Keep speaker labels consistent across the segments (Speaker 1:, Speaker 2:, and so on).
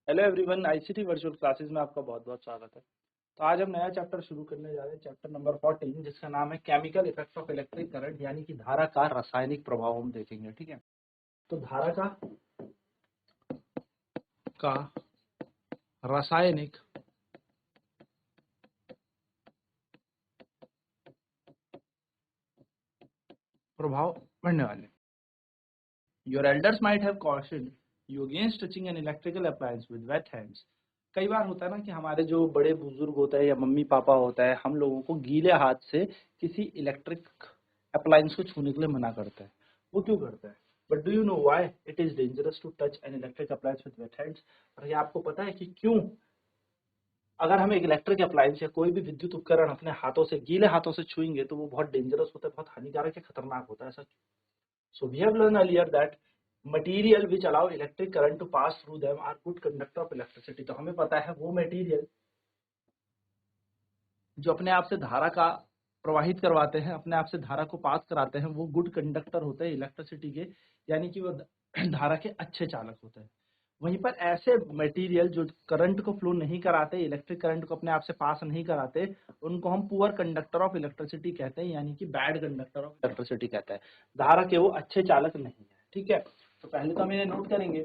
Speaker 1: Hello everyone, ICT virtual classes में आपका बहुत बहुत स्वागत है। तो आज हम नया चैप्टर शुरू करने जा रहे हैं, चैप्टर नंबर 14, जिसका नाम है chemical effect of electric current, यानी कि धारा का रासायनिक प्रभाव हम देखेंगे। ठीक है, तो धारा का रासायनिक प्रभाव पढ़ने वाले। Your elders might have cautioned you against touching an electrical appliance with wet hands. कई बार होता है ना कि हमारे जो बड़े बुजुर्ग होता है या मम्मी पापा होता है, हम लोगों को गीले हाथ से किसी इलेक्ट्रिक अप्लायंस को छूने के लिए मना करता है। वो क्यों करता है? But do you know why it is dangerous to touch an electric appliance with wet hands? और ये आपको पता है कि क्यों अगर हम एक इलेक्ट्रिक अप्लायंस या कोई भी विद्युत उपकरण अपने हाथों से गीले हाथों से छुएंगे तो वो बहुत डेंजरस होता है, बहुत हानिकारक है, खतरनाक होता है। ऐसा क्यों? So we have learned earlier that material which allow electric current to pass through them are good conductor of electricity। तो हमें पता है वो मटेरियल जो अपने आप से धारा का प्रवाहित करवाते हैं, अपने आप से धारा को पास कराते हैं, वो गुड कंडक्टर होते हैं इलेक्ट्रिसिटी के, यानी कि वो धारा के अच्छे चालक होते हैं। वहीं पर ऐसे मटेरियल जो करंट को फ्लो नहीं कराते, इलेक्ट्रिक करंट को अपने आप से पास नहीं कराते, उनको हम पुअर कंडक्टर ऑफ इलेक्ट्रिसिटी कहते हैं, यानी कि बैड कंडक्टर ऑफ इलेक्ट्रिसिटी कहते हैं। धारा के वो अच्छे चालक नहीं है। ठीक है, तो पहले तो हम इन्हें नोट करेंगे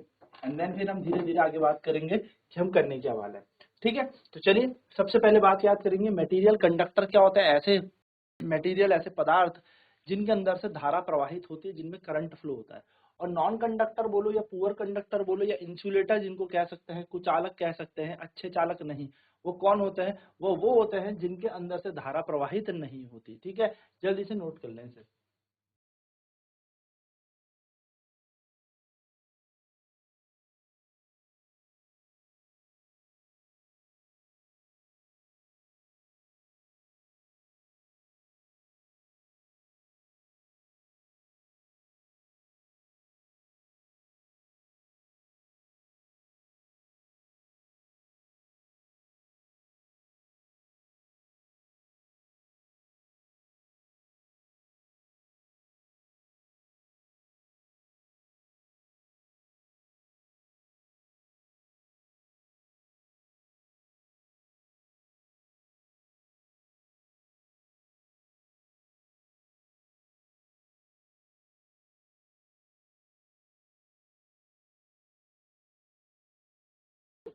Speaker 1: एंड देन फिर हम धीरे धीरे आगे बात करेंगे कि हम करने क्या वाले हैं। ठीक है, तो चलिए सबसे पहले बात याद करेंगे मटेरियल कंडक्टर क्या होता है। ऐसे मटेरियल, ऐसे पदार्थ जिनके अंदर से धारा प्रवाहित होती है, जिनमें करंट फ्लो होता है। और नॉन कंडक्टर बोलो या पुअर कंडक्टर बोलो या इंसुलेटर जिनको कह सकते हैं, कुचालक कह सकते हैं, अच्छे चालक नहीं, वो कौन होते हैं? वो होते हैं जिनके अंदर से धारा प्रवाहित नहीं होती। ठीक है, जल्दी से नोट कर लें इसे।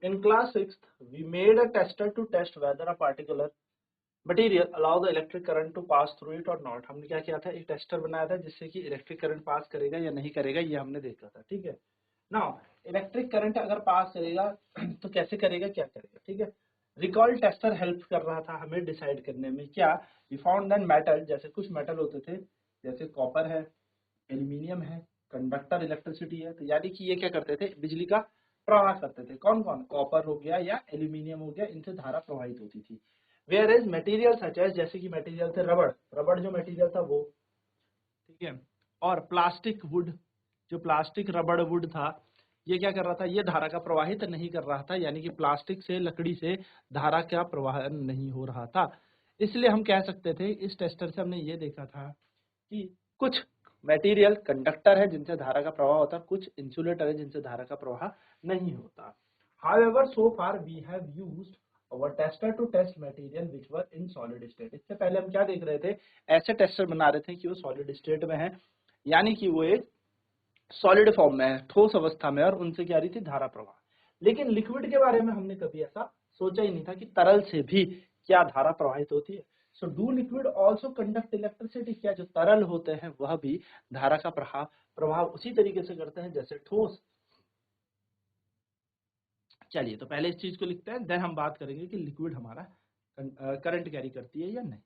Speaker 1: In class 6th, we made a tester to test whether a particular material allow the electric current to pass through it or not। हमने क्या किया था? एक टेस्टर बनाया था जिससे कि इलेक्ट्रिक करंट पास करेगा या नहीं करेगा, ये हमने देखा था। ठीक है, नाउ इलेक्ट्रिक करंट अगर पास करेगा तो कैसे करेगा, क्या करेगा? ठीक है, रिकॉल टेस्टर हेल्प कर रहा था हमें डिसाइड करने में। क्या? वी फाउंड दैट मेटल, जैसे कुछ मेटल होते थे, जैसे कॉपर है, एल्यूमिनियम है, कंडक्टर इलेक्ट्रिसिटी है। तो यानी कि ये क्या करते थे? बिजली का प्रवाह करते थे। कौन कौन? कॉपर हो गया या एल्यूमिनियम हो गया, इनसे धारा प्रवाहित होती थी। Whereas material such as, जैसे कि मटेरियल थे रबड़, रबड़ जो मटेरियल था वो। ठीक है, और प्लास्टिक वुड, जो प्लास्टिक रबड़ वुड था, ये क्या कर रहा था? ये धारा का प्रवाहित नहीं कर रहा था, यानी कि प्लास्टिक से, लकड़ी से धारा का प्रवाह नहीं हो रहा था। इसलिए हम कह सकते थे, इस टेस्टर से हमने ये देखा था कि कुछ मटेरियल कंडक्टर है जिनसे धारा का प्रवाह होता है, कुछ इंसुलेटर है जिनसे धारा का प्रवाह नहीं होता। However, so far we have used our tester to test material which were in solid state। इससे पहले हम क्या देख रहे थे? ऐसे टेस्टर बना रहे थे कि वो सॉलिड स्टेट में है, यानी कि वो एक सॉलिड फॉर्म में है, ठोस अवस्था में, और उनसे क्या रही थी? धारा प्रवाह। लेकिन लिक्विड के बारे में हमने कभी ऐसा सोचा ही नहीं था कि तरल से भी क्या धारा प्रवाहित होती है। So do liquid also conduct electricity? क्या जो तरल होते हैं वह भी धारा का प्रभाव उसी तरीके से करते हैं जैसे ठोस? चलिए, तो पहले इस चीज को लिखते हैं, देन हम बात करेंगे कि लिक्विड हमारा करंट कैरी करती है या नहीं।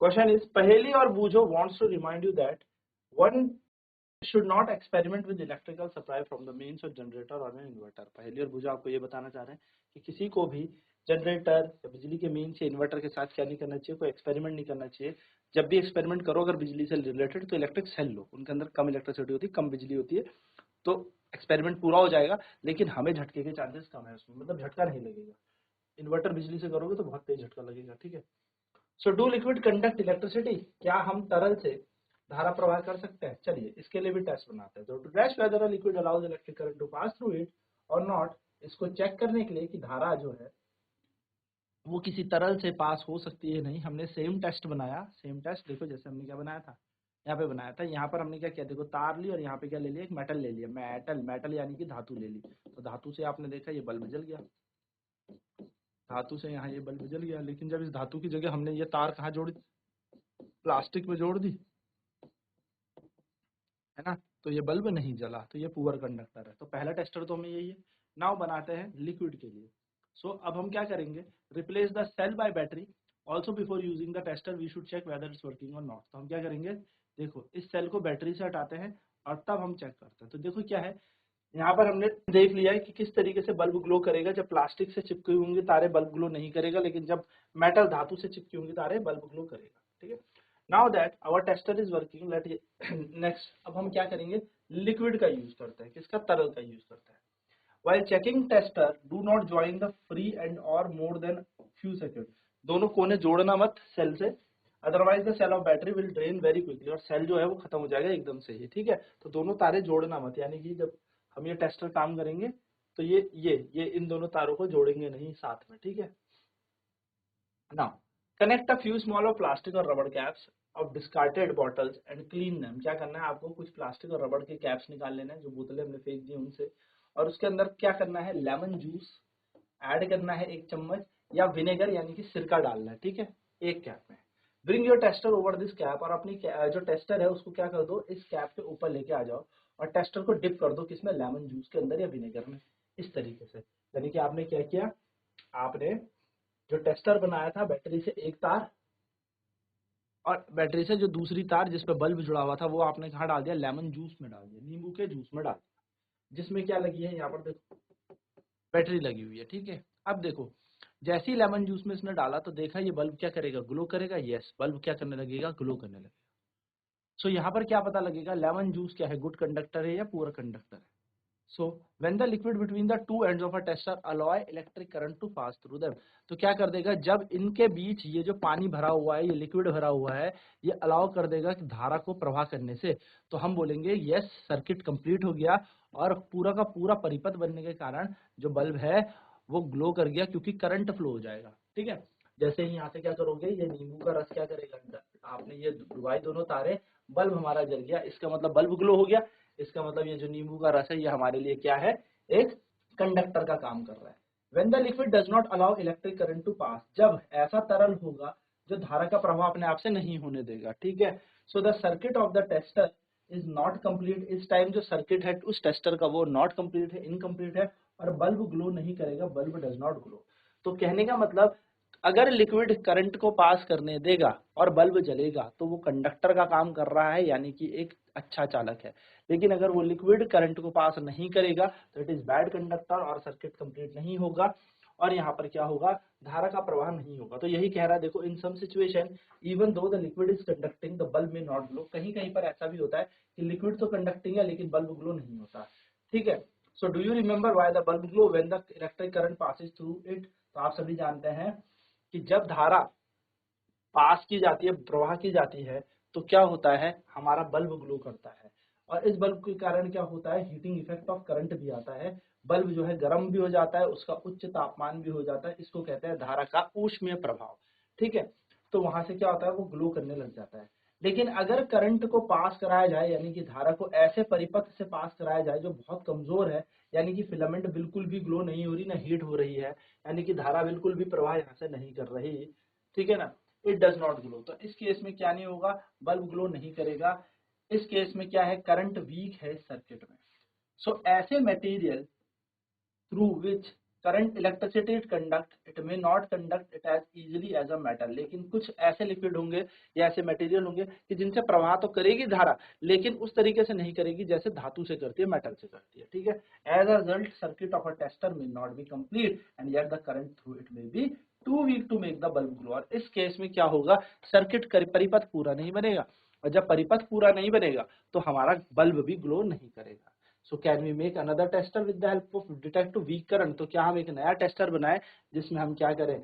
Speaker 1: क्वेश्चन इज पहेली और Boojho wants to remind you that one should not experiment with electrical supply from the mains or generator or an inverter। पहली और बुझा आपको ये बताना चाह रहे हैं कि किसी को भी जनरेटर या बिजली के मेन से इन्वर्टर के साथ क्या नहीं करना चाहिए, कोई एक्सपेरिमेंट नहीं करना चाहिए। जब भी एक्सपेरिमेंट करो अगर बिजली से रिलेटेड तो इलेक्ट्रिक सेल लो, उनके अंदर कम इलेक्ट्रिसिटी होती है, कम बिजली होती है, तो एक्सपेरिमेंट पूरा हो जाएगा, लेकिन हमें झटके के चांसेस कम है उसमें, मतलब झटका नहीं लगेगा। इन्वर्टर बिजली से करोगे तो बहुत तेज झटका लगेगा, ठीक है। So do liquid conduct electricity, क्या हम तरल से धारा प्रवाह कर सकते हैं? चलिए इसके लिए भी टेस्ट बनाते हैं। तो to test whether a liquid allows electric current to pass through it और नॉट, इसको चेक करने के लिए कि धारा जो है वो किसी तरल से पास हो सकती है नहीं, हमने सेम टेस्ट बनाया। सेम टेस्ट देखो जैसे हमने क्या बनाया था, यहाँ पे बनाया था। यहाँ पर हमने क्या किया, देखो तार ली और यहाँ पे क्या ले लिया, एक मेटल ले लिया। मेटल मेटल यानी कि धातु ले ली। तो धातु से आपने देखा ये बल्ब जल गया, धातु से यहाँ ये बल्ब जल गया। लेकिन जब इस धातु की जगह हमने ये तार कहाँ जोड़ी, प्लास्टिक में जोड़ दी, है ना, तो ये बल्ब नहीं जला, तो ये पुअर कंडक्टर है। तो पहला टेस्टर तो हमें यही है। नाउ बनाते हैं लिक्विड के लिए। सो अब हम क्या करेंगे, replace the cell by battery. Also before using the tester we should check whether it's working और नॉट। तो हम क्या करेंगे, देखो इस सेल को बैटरी से हटाते हैं और तब हम चेक करते हैं। तो देखो क्या है, यहाँ पर हमने देख लिया है कि किस तरीके से बल्ब ग्लो करेगा। जब प्लास्टिक से चिपकी होंगी तारे बल्ब ग्लो नहीं करेगा, लेकिन जब मेटल धातु से चिपकी होंगी तारे बल्ब ग्लो करेगा, ठीक है। Now that our tester is working, let next अब हम क्या करेंगे, लिक्विड का यूज करते हैं। किसका, तरल का यूज करते हैं। While checking tester do not join the free and और मोर देन फ्यू सेकंड। दोनों कोने जोड़ना मत सेल से, otherwise the cell of battery will drain very quickly, और सेल जो है वो खत्म हो जाएगा एकदम से ही, ठीक है। तो दोनों तारे जोड़ना मत, यानी कि जब हम ये टेस्टर काम करेंगे तो ये इन दोनों तारों को जोड़ेंगे नहीं साथ में, ठीक है। Now connect a few small plastic और रबड़ caps of discarded bottles and clean them. क्या करना है आपको, कुछ प्लास्टिक और रबड़ के कैप्स निकाल लेना है, जो बोतलें हमने फेंक दी उनसे, और उसके अंदर क्या करना है, लेमन जूस ऐड करना है 1 चम्मच, या विनेगर यानी कि सिरका डालना है, ठीक है, एक कैप में। Bring your tester over this cap, और अपनी जो टेस्टर है उसको क्या कर दो, इस कैप के ऊपर लेके आ जाओ और टेस्टर को डिप कर दो किसमें, लेमन जूस के अंदर या विनेगर में, इस तरीके से। यानी कि आपने क्या किया, आपने जो टेस्टर बनाया था बैटरी से एक तार, और बैटरी से जो दूसरी तार जिस पे बल्ब जुड़ा हुआ था वो आपने कहाँ डाल दिया, लेमन जूस में डाल दिया, नींबू के जूस में डाल दिया, जिसमें क्या लगी है, यहाँ पर देखो बैटरी लगी हुई है, ठीक है। अब देखो जैसे ही लेमन जूस में इसने डाला तो देखा ये बल्ब क्या करेगा, ग्लो करेगा। यस, बल्ब क्या करने लगेगा, ग्लो करने लगेगा। सो यहाँ पर क्या पता लगेगा, लेमन जूस क्या है, गुड कंडक्टर है या पुअर कंडक्टर है। So when the liquid between the two ends of a tester allow electric current to pass through them. तो क्या कर देगा, जब इनके बीच ये जो पानी भरा हुआ है, ये लिक्विड भरा हुआ है, ये अलाउ कर देगा कि धारा को प्रवाह करने से, तो हम बोलेंगे यस सर्किट कंप्लीट हो गया, और पूरा का पूरा परिपथ बनने के कारण जो बल्ब है वो ग्लो कर गया, क्योंकि करंट फ्लो हो जाएगा, ठीक है। जैसे ही यहाँ से क्या करोगे, ये नींबू का रस क्या करेगा, आपने ये डुबाई दोनों तारे, बल्ब हमारा जल गया, इसका मतलब बल्ब ग्लो हो गया। इसका मतलब ये जो नींबू का रस है ये हमारे लिए क्या है, एक कंडक्टर का काम कर रहा है। When the liquid does not allow electric current to pass, जब ऐसा तरल होगा जो धारा का प्रवाह अपने आप से नहीं होने देगा, ठीक है। So the circuit of the tester is not complete. इस टाइम जो सर्किट है उस टेस्टर का वो नॉट कंप्लीट है, इनकम्प्लीट है, और बल्ब ग्लो नहीं करेगा, बल्ब डज नॉट ग्लो। तो कहने का मतलब अगर लिक्विड करंट को पास करने देगा और बल्ब जलेगा तो वो कंडक्टर का काम कर रहा है, यानी कि एक अच्छा चालक है। लेकिन अगर वो लिक्विड करंट को पास नहीं करेगा तो इट इज बैड कंडक्टर और सर्किट कंप्लीट नहीं होगा, और यहाँ पर क्या होगा, धारा का प्रवाह नहीं होगा। तो यही कह रहा है, देखो in some situation even though the liquid is conducting the bulb may not glow. कहीं कहीं पर ऐसा भी होता है कि लिक्विड तो कंडक्टिंग है लेकिन बल्ब ग्लो नहीं होता, ठीक है। So do you remember why the bulb glow when the electric current passes through it. तो आप सभी जानते हैं कि जब धारा पास की जाती है, प्रवाह की जाती है, तो क्या होता है, हमारा बल्ब ग्लो करता है। और इस बल्ब के कारण क्या होता है, हीटिंग इफेक्ट ऑफ करंट भी आता है, बल्ब जो है गर्म भी हो जाता है, उसका उच्च तापमान भी हो जाता है, इसको कहते हैं धारा का ऊष्मीय प्रभाव, ठीक है। तो वहां से क्या होता है, वो ग्लो करने लग जाता है। लेकिन अगर करंट को पास कराया जाए, यानी कि धारा को ऐसे परिपथ से पास कराया जाए जो बहुत कमजोर है, यानी कि फिलामेंट बिल्कुल भी ग्लो नहीं हो रही, ना हीट हो रही है, यानी कि धारा बिल्कुल भी प्रवाह यहाँ से नहीं कर रही, ठीक है ना, इट डज नॉट ग्लो। तो इस केस में क्या नहीं होगा, बल्ब ग्लो नहीं करेगा। इस केस में क्या है, करंट वीक है इस सर्किट में। सो ऐसे material through which current electricity it conduct, it may not conduct it as easily as a metal. लेकिन कुछ ऐसे लिक्विड होंगे या ऐसे मटेरियल होंगे कि जिनसे प्रवाह तो करेगी धारा, लेकिन उस तरीके से नहीं करेगी जैसे धातु से करती है, मेटल से करती है, ठीक है। As a result circuit of a tester may not be complete and yet the current through it may be too weak to make the bulb glow. और इस केस में क्या होगा, सर्किट परिपथ पूरा नहीं बनेगा, और जब परिपथ पूरा नहीं बनेगा तो हमारा बल्ब भी ग्लो नहीं करेगा। So can we make another tester with the help of detect too weak current. तो क्या हम एक नया टेस्टर बनाए जिसमें हम क्या करें,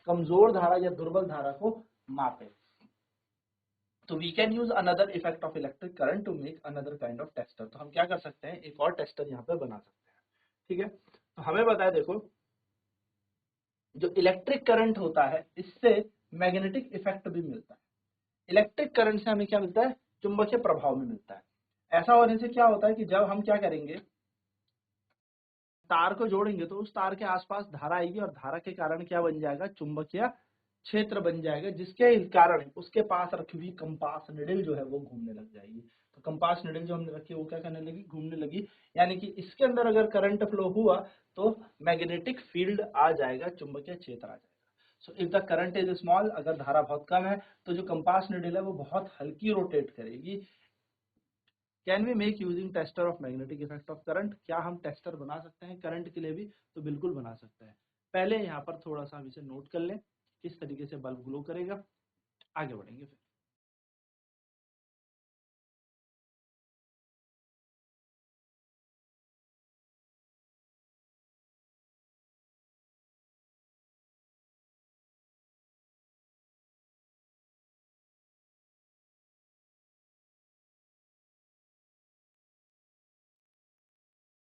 Speaker 1: कमजोर धारा या दुर्बल धारा को मापें। तो we can use another effect of electric current to make another kind of tester. तो हम क्या कर सकते हैं, एक और टेस्टर यहाँ पे बना सकते हैं, ठीक है। तो हमें बताया, देखो जो इलेक्ट्रिक करंट होता है इससे मैग्नेटिक इफेक्ट भी मिलता है। इलेक्ट्रिक करंट से हमें क्या मिलता है, चुंबकीय प्रभाव में मिलता है। ऐसा होने से क्या होता है कि जब हम क्या करेंगे, तार को जोड़ेंगे तो उस तार के आसपास धारा आएगी और धारा के कारण क्या बन जाएगा, चुंबकीय क्षेत्र बन जाएगा, जिसके कारण उसके पास रखी हुई कंपास निडल जो है वो घूमने लग जाएगी। तो कंपास निडल जो हमने रखी है वो क्या करने लगी, घूमने लगी। यानी कि इसके अंदर अगर करंट फ्लो हुआ तो मैग्नेटिक फील्ड आ जाएगा, चुंबकीय क्षेत्र आ जाएगा। So if the current is small, अगर धारा बहुत कम है तो जो कंपास निडल है वो बहुत हल्की रोटेट करेगी। Can we make using tester of magnetic effect of current. क्या हम टेस्टर बना सकते हैं करंट के लिए भी, तो बिल्कुल बना सकते हैं। पहले यहाँ पर थोड़ा सा हम इसे नोट कर लें, किस तरीके से बल्ब ग्लो करेगा, आगे बढ़ेंगे फिर।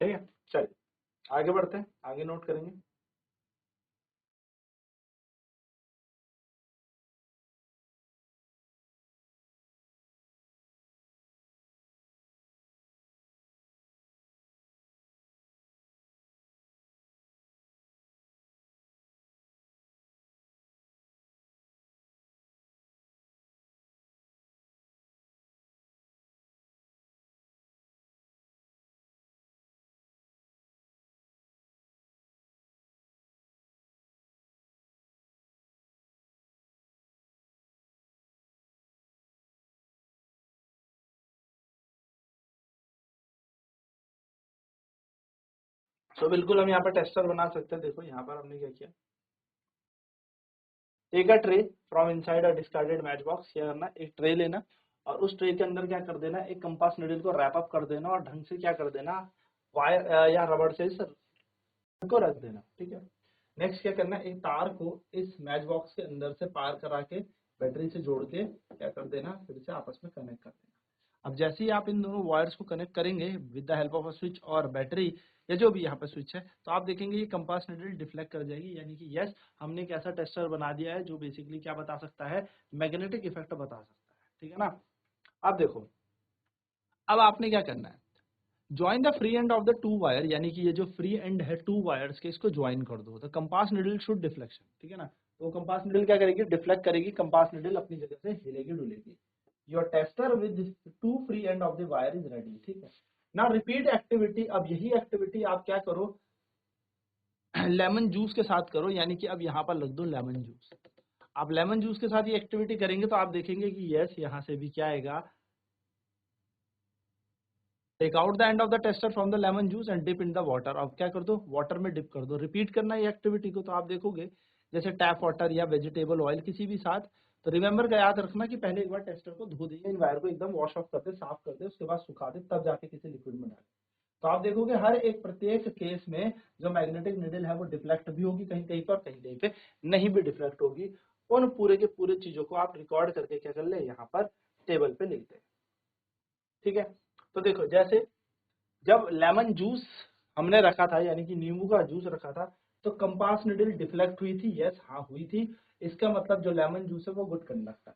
Speaker 1: ठीक है, चलिए आगे बढ़ते हैं, आगे नोट करेंगे। तो बिल्कुल हम यहाँ पर टेस्टर बना सकते हैं। देखो यहाँ पर हमने क्या किया, take a tray from inside a discarded match box. क्या करना, एक ट्रे लेना और उस ट्रे के अंदर क्या कर देना, एक कंपास निडल को रैप अप कर देना और ढंग से क्या कर देना, वायर या रबड़ से इस को रख देना, ठीक है। नेक्स्ट क्या करना है, एक तार को इस मैच बॉक्स के अंदर से पार करा के बैटरी से जोड़ के क्या कर देना, फिर से आपस में कनेक्ट कर देना। अब जैसे ही आप इन दोनों वायर्स को कनेक्ट करेंगे with the help of a switch और बैटरी या जो भी यहाँ पे स्विच है, तो आप देखेंगे ये कंपास निडल डिफ्लेक्ट कर जाएगी। यानी कि यस, हमने एक ऐसा टेस्टर बना दिया है जो बेसिकली क्या बता सकता है, मैग्नेटिक इफेक्ट बता सकता है, ठीक है ना। अब देखो, अब आपने क्या करना है, join the free end of the two wire, यानी कि ये जो फ्री एंड है टू वायर्स के, इसको ज्वाइन कर दो। The compass needle should deflection, ठीक है ना। तो कंपास निडल क्या करेगी, डिफ्लेक्ट करेगी, कंपास निडल अपनी जगह से हिलेगी डुलेगी। Your tester with two free end of the wire is ready, ठीक है। Now repeat activity. अब यही एक्टिविटी आप क्या करो, लेमन जूस के साथ करो। यानी कि अब यहाँ पर लग दो लेमन जूस। आप लेमन जूस के साथ ये एक्टिविटी करेंगे तो आप देखेंगे कि यस, यहाँ से भी क्या आएगा, take out the end of the tester from the lemon juice and dip in the water. अब क्या कर दो, वाटर में डिप कर दो। रिपीट करना ये एक्टिविटी को, तो आप देखोगे जैसे टैप वाटर या वेजिटेबल ऑयल किसी भी साथ। तो रिमेंबर का याद रखना कि पहले एक बार टेस्टर को धो दिए, इन वायर को एकदम वॉश ऑफ कर दे, साफ कर दे, उसके बाद सुखा दे, तब जाके किसी लिक्विड में डाले। तो आप देखोगे हर एक प्रत्येक केस में जो मैग्नेटिक निडल है वो डिफ्लेक्ट भी होगी कहीं कहीं पर, कहीं कहीं पे नहीं भी डिफ्लेक्ट होगी। उन पूरे के पूरे चीजों को आप रिकॉर्ड करके क्या कर ले, यहाँ पर टेबल पे लिख दे, ठीक है। तो देखो, जैसे जब लेमन जूस हमने रखा था, यानी कि नींबू का जूस रखा था, तो कंपास निडल डिफ्लेक्ट हुई थी, यस हाँ हुई थी। इसका मतलब जो लेमन जूस है वो गुड कंडक्टर है।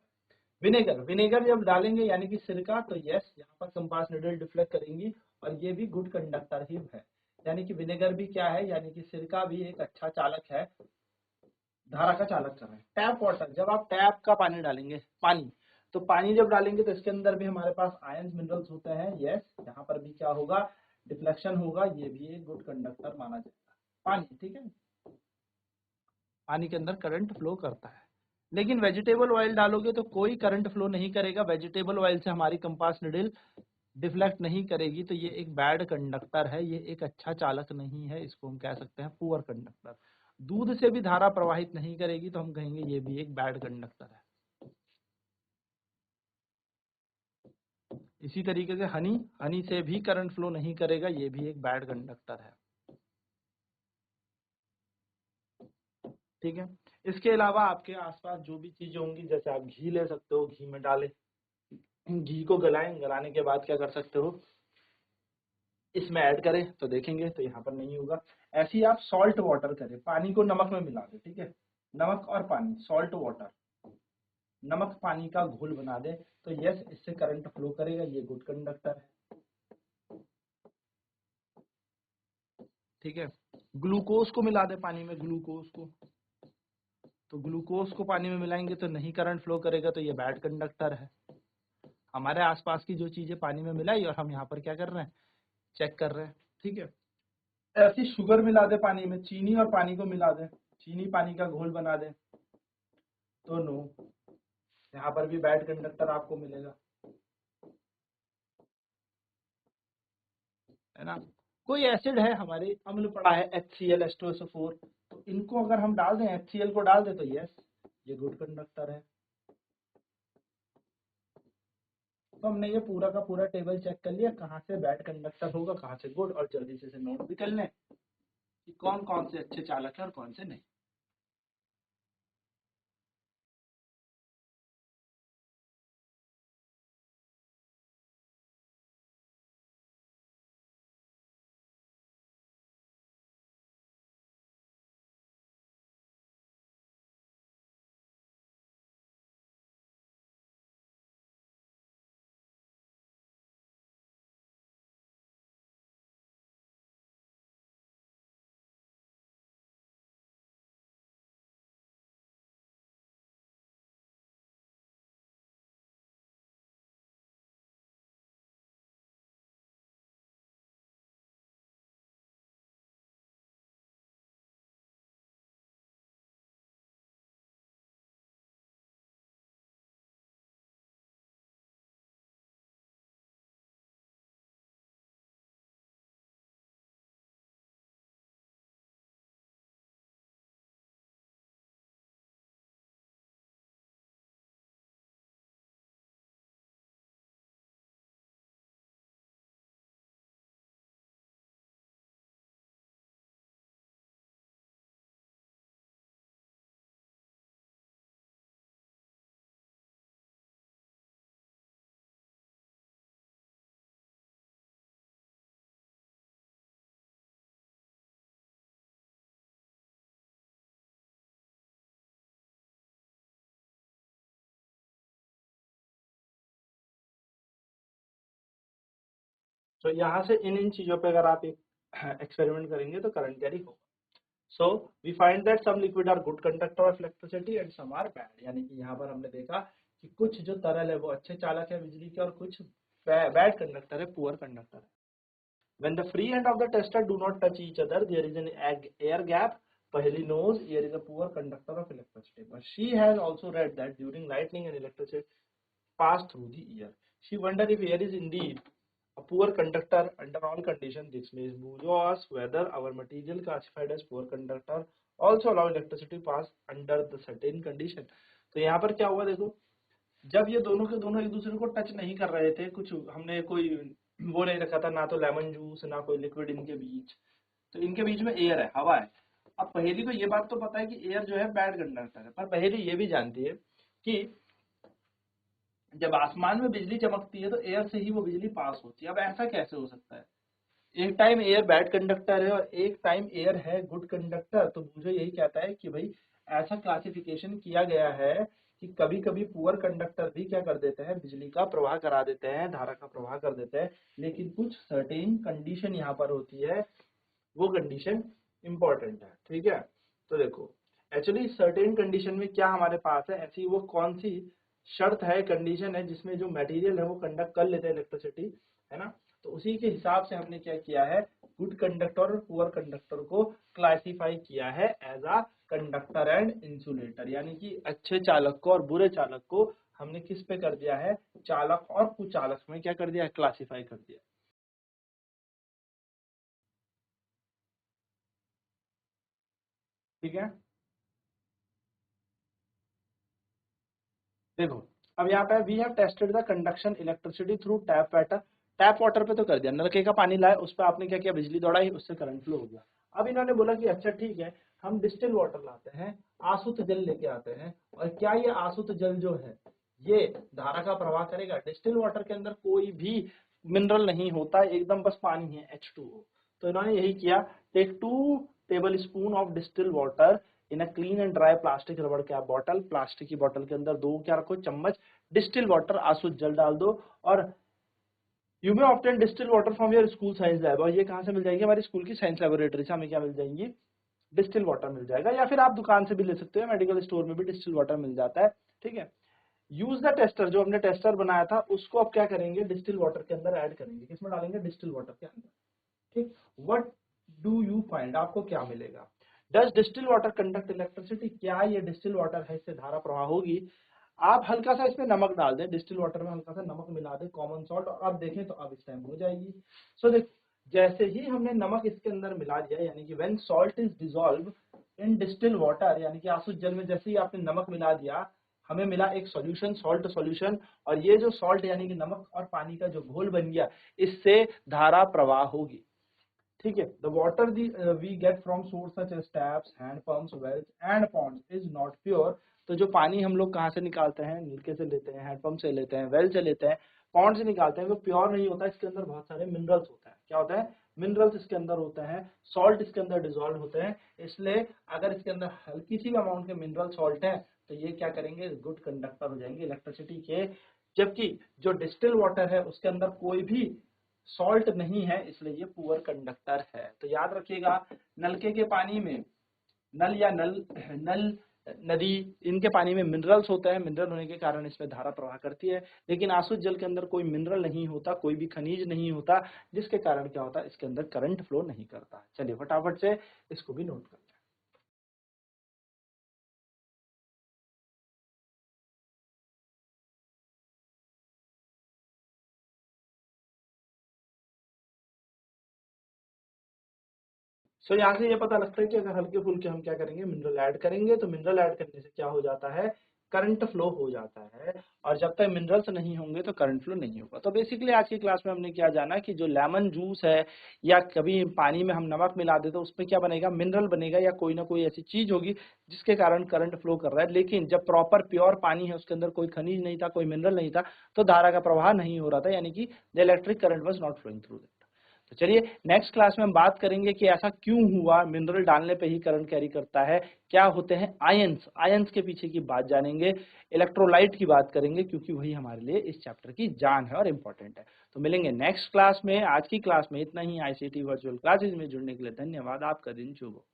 Speaker 1: विनेगर, विनेगर जब डालेंगे यानी कि सिरका, तो यस यहाँ पर कंपास निडल डिफ्लेक्ट करेंगी और ये भी गुड कंडक्टर ही है। यानी कि विनेगर भी क्या है, यानी कि सिरका भी एक अच्छा चालक है, धारा का चालक कर रहे हैं। टैप वाटर, जब आप टैप का पानी डालेंगे, पानी, तो पानी जब डालेंगे तो इसके अंदर भी हमारे पास आयंस मिनरल्स होते हैं, यस यहाँ पर भी क्या होगा, डिफ्लेक्शन होगा, ये भी एक गुड कंडक्टर माना जाएगा। पानी, ठीक है, पानी के अंदर करंट फ्लो करता है। लेकिन वेजिटेबल ऑयल डालोगे तो कोई करंट फ्लो नहीं करेगा, वेजिटेबल ऑयल से हमारी कंपास निडल डिफ्लेक्ट नहीं करेगी, तो ये एक बैड कंडक्टर है, ये एक अच्छा चालक नहीं है, इसको हम कह सकते हैं पुअर कंडक्टर। दूध से भी धारा प्रवाहित नहीं करेगी तो हम कहेंगे ये भी एक बैड कंडक्टर है। इसी तरीके से हनी से भी करंट फ्लो नहीं करेगा, ये भी एक बैड कंडक्टर है, ठीक है। इसके अलावा आपके आसपास जो भी चीजें होंगी, जैसे आप घी ले सकते हो, घी में डालें, घी को गलाएं, गलाने के बाद क्या कर सकते हो, इसमें ऐड करें, तो देखेंगे तो यहाँ पर नहीं होगा। ऐसे ही आप सॉल्ट वाटर करें, पानी को नमक में मिला दें, ठीक है, नमक और पानी, सॉल्ट वाटर, नमक पानी का घोल बना दे, तो यस इससे करंट फ्लो करेगा, ये गुड कंडक्टर है, ठीक है। ग्लूकोज को मिला दे पानी में, ग्लूकोज को, तो ग्लूकोज को पानी में मिलाएंगे तो नहीं करंट फ्लो करेगा, तो ये बैड कंडक्टर है। हमारे आसपास की जो चीजें पानी में मिलाई और हम यहाँ पर क्या कर रहे हैं, चेक कर रहे हैं, ठीक है। ऐसी शुगर मिला दे पानी में, चीनी और पानी को मिला दे, चीनी पानी का घोल बना दे, तो नो, यहाँ पर भी बैड कंडक्टर आपको मिलेगा, है ना। कोई एसिड है हमारे, अम्ल पड़ा है HCl H2SO4, तो इनको अगर हम डाल दें, HCl को डाल दें, तो यस ये गुड कंडक्टर है। तो हमने ये पूरा का पूरा टेबल चेक कर लिया, कहाँ से बैड कंडक्टर होगा, कहाँ से गुड, और जल्दी से नोट भी कर लें कि कौन कौन से अच्छे चालक है और कौन से नहीं। तो यहाँ से इन इन चीजों पे अगर आप एक एक्सपेरिमेंट करेंगे तो करंट कैरी होगा। So we find that some liquid are good conductor of electricity and some are bad, यानी कि यहाँ पर हमने देखा कि कुछ जो तरल है वो अच्छे चालक है बिजली के, और कुछ बैड कंडक्टर है, पुअर कंडक्टर है। When the free end of the tester do not touch each other, there is an air gap. Paheli knows air is a poor conductor of electricity, but she has also read that during lightning and electricity pass through the air. She wondered if air is indeed a poor conductor under all conditions. This makes Bujo ask whether our material classified as poor conductor also allow electricity pass under the certain condition. तो यहाँ पर क्या हुआ देखो, जब ये दोनों के दोनों एक दूसरे को टच नहीं कर रहे थे, कुछ हमने कोई वो नहीं रखा था, ना तो लेमन जूस ना कोई लिक्विड इनके बीच, तो इनके बीच में एयर है, हवा है। अब पहेली को ये बात तो पता है कि एयर जो है बैड कंडक्टर है, पर पहेली ये भी जानती है कि जब आसमान में बिजली चमकती है तो एयर से ही वो बिजली पास होती है। अब ऐसा कैसे हो सकता है, एक टाइम एयर बैड कंडक्टर है और एक टाइम एयर है गुड कंडक्टर। तो मुझे यही कहता है कि भाई ऐसा क्लासिफिकेशन किया गया है कि कभी कभी पुअर कंडक्टर भी क्या कर देते हैं, बिजली का प्रवाह करा देते हैं, धारा का प्रवाह कर देते हैं, लेकिन कुछ सर्टेन कंडीशन यहाँ पर होती है, वो कंडीशन इंपॉर्टेंट है, ठीक है। तो देखो एक्चुअली सर्टेन कंडीशन में क्या हमारे पास है, ऐसी वो कौन सी शर्त है, कंडीशन है, जिसमें जो मटेरियल है वो कंडक्ट कर लेते हैं इलेक्ट्रिसिटी, है ना। तो उसी के हिसाब से हमने क्या किया है, गुड कंडक्टर और पुअर कंडक्टर को क्लासिफाई किया है as a conductor and insulator, यानी कि अच्छे चालक को और बुरे चालक को हमने किस पे कर दिया है, चालक और कुचालक में क्या कर दिया है, क्लासिफाई कर दिया। ठीक है, देखो अब यहाँ पे we have tested the conduction electricity through tap water. Tap water पे तो कर दिया, नलके का पानी लाए उस पर आपने क्या किया, बिजली दौड़ाई, उससे करंट फ्लो हो गया। अब इन्होंने बोला कि अच्छा ठीक है, हम डिस्टिल वाटर लाते हैं, आसुत जल लेके आते हैं, और क्या ये आसुत जल जो है ये धारा का प्रवाह करेगा। डिस्टिल वाटर के अंदर कोई भी मिनरल नहीं होता, एकदम बस पानी है H2O। तो इन्होंने यही किया, take 2 table spoon of distil water in a clean and dry plastic rubber cap bottle. Plastic की बोतल के अंदर 2 क्या रखो, चम्मच डिस्टिल वाटर, आसुत जल डाल दो। और you may obtain distil water from your school science lab, और ये कहाँ से मिल जाएगी, हमारी स्कूल की साइंस लेबोरेटरी से हमें क्या मिल जाएंगी, डिस्टिल वाटर मिल जाएगा, या फिर आप दुकान से भी ले सकते हो, मेडिकल स्टोर में भी डिस्टिल वाटर मिल जाता है। ठीक है, यूज द टेस्टर, जो हमने टेस्टर बनाया था उसको अब क्या करेंगे, डिस्टिल वाटर के अंदर ऐड करेंगे, किसमें डालेंगे, डिस्टिल वाटर के अंदर। ठीक, व्हाट डू यू फाइंड, आपको क्या मिलेगा, does distil water conduct electricity, क्या ये डिस्टिल वाटर है, इससे धारा प्रवाह होगी। आप हल्का सा इसमें नमक डाल दें, डिस्टिल वाटर में हल्का सा नमक मिला दें, कॉमन सॉल्ट, और अब देखें तो अब इस टाइम हो जाएगी। सो देखो, जैसे ही हमने नमक इसके अंदर मिला दिया, यानी कि when salt is dissolve in distil water, यानी कि आसुत जल में जैसे ही आपने नमक मिला दिया, हमें मिला एक सॉल्यूशन, सॉल्ट सॉल्यूशन, और ये जो सॉल्ट यानी कि नमक और पानी का जो घोल बन गया, इससे धारा प्रवाह होगी। ठीक है, the water we get from source such as taps, hand pumps, wells and ponds is not pure. तो जो पानी हम लोग कहाँ से निकालते हैं, नलके से लेते हैं, हैंडपंप से लेते हैं, वेल से लेते हैं, पॉन्ड से निकालते हैं, वो प्योर नहीं होता, इसके अंदर बहुत सारे मिनरल्स होते हैं। क्या होता है, मिनरल्स इसके अंदर होते हैं, सॉल्ट इसके अंदर डिजोल्व होते हैं। इसलिए अगर इसके अंदर हल्की सी अमाउंट के मिनरल सॉल्ट है तो ये क्या करेंगे, गुड कंडक्टर हो जाएंगे इलेक्ट्रिसिटी के। जबकि जो डिस्टिल वाटर है उसके अंदर कोई भी सॉल्ट नहीं है, इसलिए ये पुअर कंडक्टर है। तो याद रखिएगा, नलके के पानी में, नल या नल नदी, इनके पानी में मिनरल्स होते हैं, मिनरल होने के कारण इसमें धारा प्रवाह करती है। लेकिन आसुत जल के अंदर कोई मिनरल नहीं होता, कोई भी खनिज नहीं होता, जिसके कारण क्या होता है, इसके अंदर करंट फ्लो नहीं करता। चलिए फटाफट से इसको भी नोट कर लें। सो यहाँ से ये पता लगता है कि अगर हल्के फुल्के हम क्या करेंगे, मिनरल ऐड करेंगे, तो मिनरल ऐड करने से क्या हो जाता है, करंट फ्लो हो जाता है। और जब तक मिनरल्स नहीं होंगे तो करंट फ्लो नहीं होगा। तो बेसिकली आज की क्लास में हमने क्या जाना कि जो लेमन जूस है, या कभी पानी में हम नमक मिला दे तो उसमें क्या बनेगा, मिनरल बनेगा, या कोई ना कोई ऐसी चीज होगी जिसके कारण करंट फ्लो कर रहा है। लेकिन जब प्रॉपर प्योर पानी है, उसके अंदर कोई खनिज नहीं था, कोई मिनरल नहीं था, तो धारा का प्रवाह नहीं हो रहा था, यानी कि the electric current was not flowing through. तो चलिए नेक्स्ट क्लास में हम बात करेंगे कि ऐसा क्यों हुआ, मिनरल डालने पे ही करंट कैरी करता है, क्या होते हैं आयंस, आयंस के पीछे की बात जानेंगे, इलेक्ट्रोलाइट की बात करेंगे, क्योंकि वही हमारे लिए इस चैप्टर की जान है और इंपॉर्टेंट है। तो मिलेंगे नेक्स्ट क्लास में। आज की क्लास में इतना ही। आईसीटी वर्चुअल क्लासेज में जुड़ने के लिए धन्यवाद। आपका दिन शुभ हो।